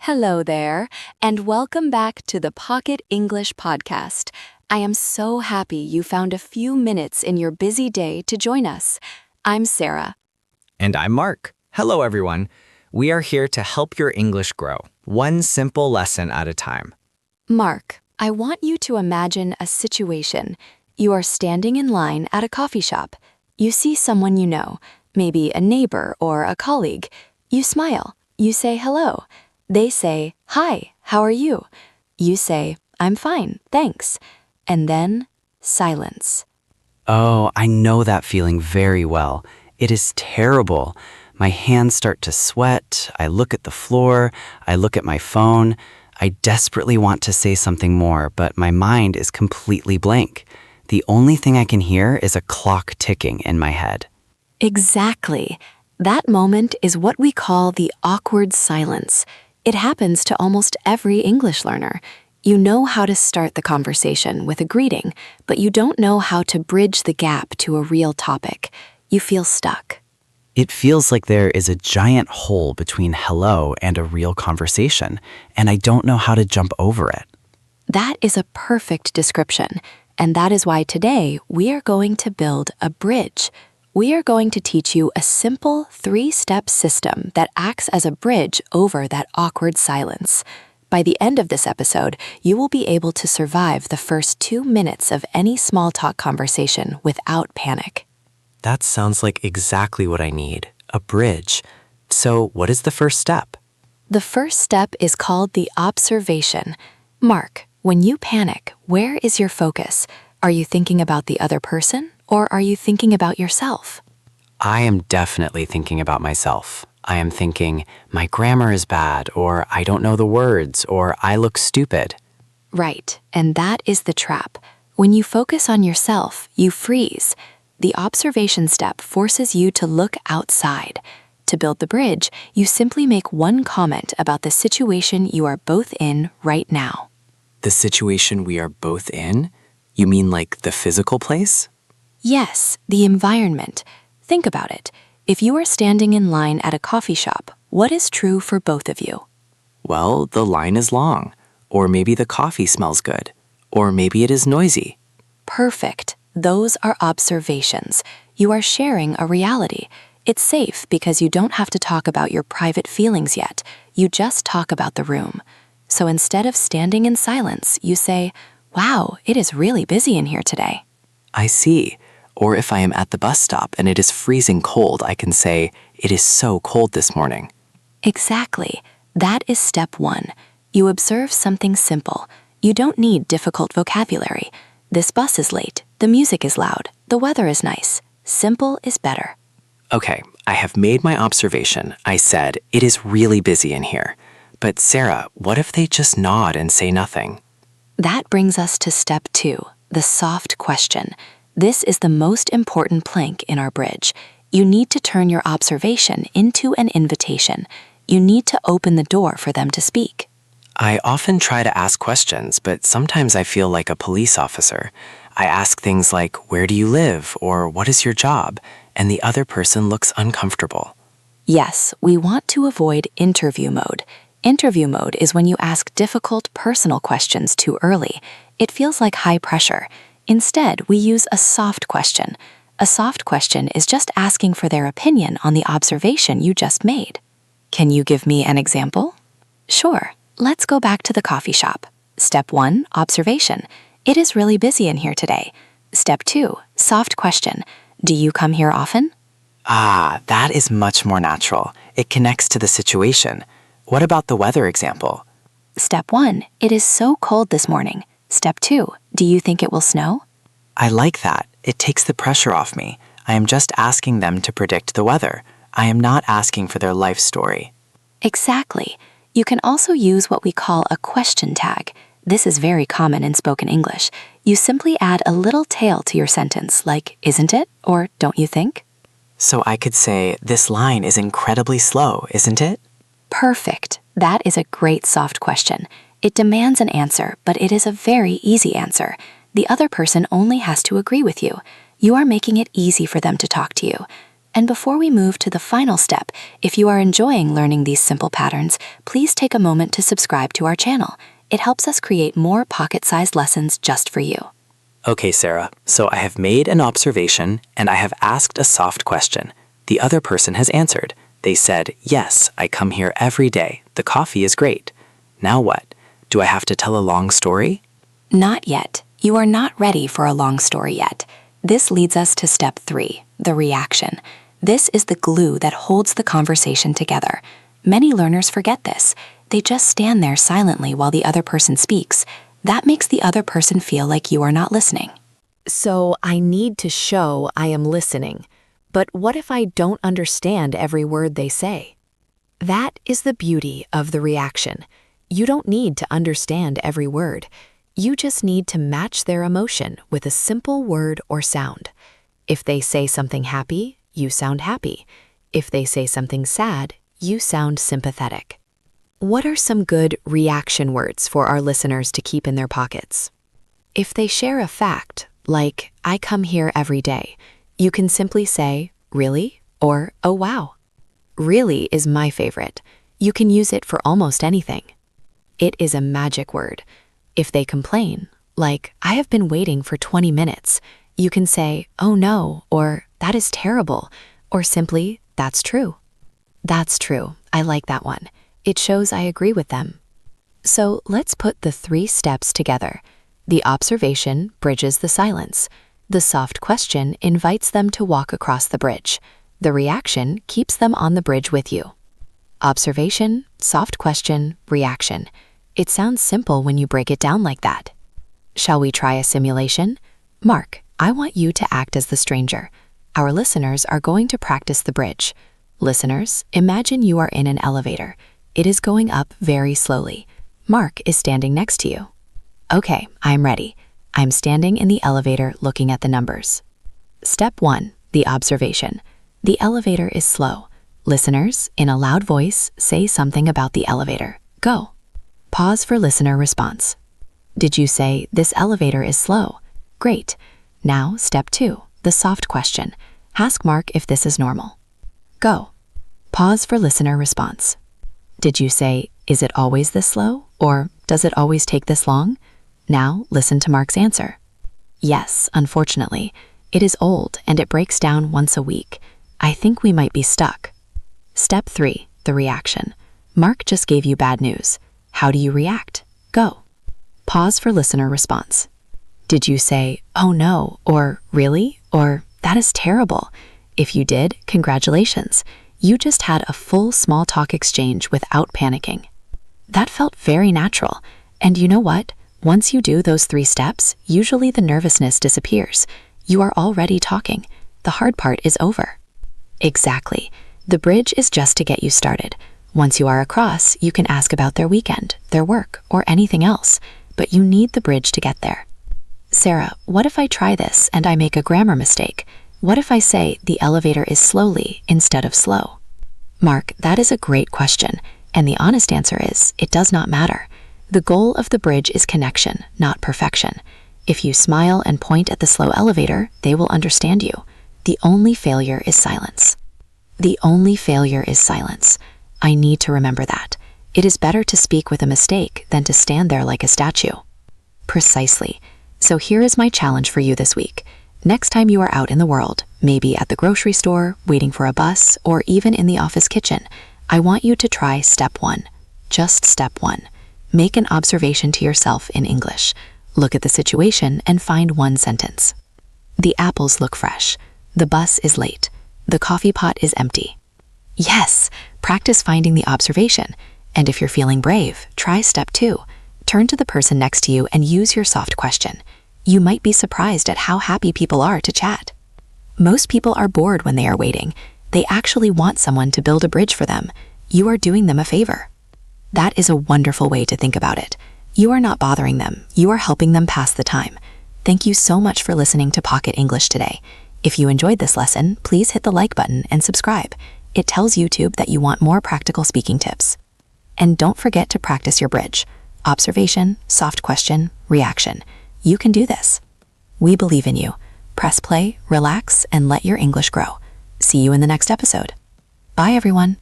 Hello there, and welcome back to the Pocket English Podcast. I am so happy you found a few minutes in your busy day to join us. I'm Sarah. And I'm Mark. Hello, everyone. We are here to help your English grow, one simple lesson at a time. Mark, I want you to imagine a situation. You are standing in line at a coffee shop. You see someone you know, maybe a neighbor or a colleague. You smile. You say hello. They say, "Hi, how are you?" You say, "I'm fine, thanks." And then, silence. Oh, I know that feeling very well. It is terrible. My hands start to sweat. I look at the floor. I look at my phone. I desperately want to say something more, but my mind is completely blank. The only thing I can hear is a clock ticking in my head. Exactly. That moment is what we call the awkward silence. It happens to almost every English learner. You know how to start the conversation with a greeting, but you don't know how to bridge the gap to a real topic. You feel stuck. It feels like there is a giant hole between hello and a real conversation, and I don't know how to jump over it. That is a perfect description, and that is why today we are going to build a bridge. We are going to teach you a simple 3-step system that acts as a bridge over that awkward silence. By the end of this episode, you will be able to survive the first 2 minutes of any small talk conversation without panic. That sounds like exactly what I need, a bridge. So what is the first step? The first step is called the observation. Mark, when you panic, where is your focus? Are you thinking about the other person, or are you thinking about yourself? I am definitely thinking about myself. I am thinking, my grammar is bad, or I don't know the words, or I look stupid. Right, and that is the trap. When you focus on yourself, you freeze. The observation step forces you to look outside. To build the bridge, you simply make one comment about the situation you are both in right now. The situation we are both in? You mean like the physical place? Yes, the environment. Think about it. If you are standing in line at a coffee shop, what is true for both of you? Well, the line is long, or maybe the coffee smells good, or maybe it is noisy. Perfect. Those are observations. You are sharing a reality. It's safe because you don't have to talk about your private feelings yet. You just talk about the room. So instead of standing in silence, you say, "Wow, it is really busy in here today." I see. Or if I am at the bus stop and it is freezing cold, I can say, "It is so cold this morning." Exactly. That is step 1. You observe something simple. You don't need difficult vocabulary. This bus is late. The music is loud. The weather is nice. Simple is better. Okay, I have made my observation. I said, "It is really busy in here." But Sarah, what if they just nod and say nothing? That brings us to step 2, the soft question. This is the most important plank in our bridge. You need to turn your observation into an invitation. You need to open the door for them to speak. I often try to ask questions, but sometimes I feel like a police officer. I ask things like, "Where do you live?" or "What is your job?" and the other person looks uncomfortable. Yes, we want to avoid interview mode. Interview mode is when you ask difficult personal questions too early. It feels like high pressure. Instead, we use a soft question. A soft question is just asking for their opinion on the observation you just made. Can you give me an example? Sure. Let's go back to the coffee shop. Step 1, observation. It is really busy in here today. Step 2, soft question. Do you come here often? Ah, that is much more natural. It connects to the situation. What about the weather example? Step 1, it is so cold this morning. Step 2, do you think it will snow? I like that. It takes the pressure off me. I am just asking them to predict the weather. I am not asking for their life story. Exactly. You can also use what we call a question tag. This is very common in spoken English. You simply add a little tail to your sentence, like, "Isn't it?" or "Don't you think?" So I could say, "This line is incredibly slow, isn't it?" Perfect. That is a great soft question. It demands an answer, but it is a very easy answer. The other person only has to agree with you. You are making it easy for them to talk to you. And before we move to the final step, if you are enjoying learning these simple patterns, please take a moment to subscribe to our channel. It helps us create more pocket-sized lessons just for you. Okay, Sarah, so I have made an observation and I have asked a soft question. The other person has answered. They said, yes, I come here every day. The coffee is great. Now what? Do I have to tell a long story? Not yet. You are not ready for a long story yet. This leads us to step 3, the reaction. This is the glue that holds the conversation together. Many learners forget this. They just stand there silently while the other person speaks. That makes the other person feel like you are not listening. So I need to show I am listening. But what if I don't understand every word they say? That is the beauty of the reaction. You don't need to understand every word. You just need to match their emotion with a simple word or sound. If they say something happy, you sound happy. If they say something sad, you sound sympathetic. What are some good reaction words for our listeners to keep in their pockets? If they share a fact, like, I come here every day, you can simply say, really? Or, oh wow. Really is my favorite. You can use it for almost anything. It is a magic word. If they complain, like, I have been waiting for 20 minutes, you can say, oh no, or that is terrible, or simply, that's true. That's true. I like that one. It shows I agree with them. So let's put the 3 steps together. The observation bridges the silence. The soft question invites them to walk across the bridge. The reaction keeps them on the bridge with you. Observation, soft question, reaction. It sounds simple when you break it down like that. Shall we try a simulation? Mark, I want you to act as the stranger. Our listeners are going to practice the bridge. Listeners, imagine you are in an elevator. It is going up very slowly. Mark is standing next to you. Okay, I'm ready. I'm standing in the elevator looking at the numbers. Step 1, the observation. The elevator is slow. Listeners, in a loud voice, say something about the elevator. Go. Pause for listener response. Did you say, this elevator is slow? Great. Now, step 2, the soft question. Ask Mark if this is normal. Go. Pause for listener response. Did you say, is it always this slow? Or does it always take this long? Now, listen to Mark's answer. Yes, unfortunately. It is old and it breaks down once a week. I think we might be stuck. Step 3, the reaction. Mark just gave you bad news. How do you react? Go. Pause for listener response. Did you say, oh no, or really, or that is terrible? If you did, congratulations. You just had a full small talk exchange without panicking. That felt very natural. And you know what? Once you do those 3 steps, usually the nervousness disappears. You are already talking. The hard part is over. Exactly. The bridge is just to get you started. Once you are across, you can ask about their weekend, their work, or anything else, but you need the bridge to get there. Sarah, what if I try this and I make a grammar mistake? What if I say the elevator is slowly instead of slow? Mark, that is a great question, and the honest answer is, it does not matter. The goal of the bridge is connection, not perfection. If you smile and point at the slow elevator, they will understand you. The only failure is silence. The only failure is silence. I need to remember that. It is better to speak with a mistake than to stand there like a statue. Precisely. So here is my challenge for you this week. Next time you are out in the world, maybe at the grocery store, waiting for a bus, or even in the office kitchen, I want you to try step 1. Just step 1. Make an observation to yourself in English. Look at the situation and find one sentence. The apples look fresh. The bus is late. The coffee pot is empty. Yes, practice finding the observation. And if you're feeling brave, try step 2. Turn to the person next to you and use your soft question. You might be surprised at how happy people are to chat. Most people are bored when they are waiting. They actually want someone to build a bridge for them. You are doing them a favor. That is a wonderful way to think about it. You are not bothering them. You are helping them pass the time. Thank you so much for listening to Pocket English today. If you enjoyed this lesson, please hit the like button and subscribe. It tells YouTube that you want more practical speaking tips. And don't forget to practice your bridge. Observation, soft question, reaction. You can do this. We believe in you. Press play, relax, and let your English grow. see you in the next episode. Bye, everyone.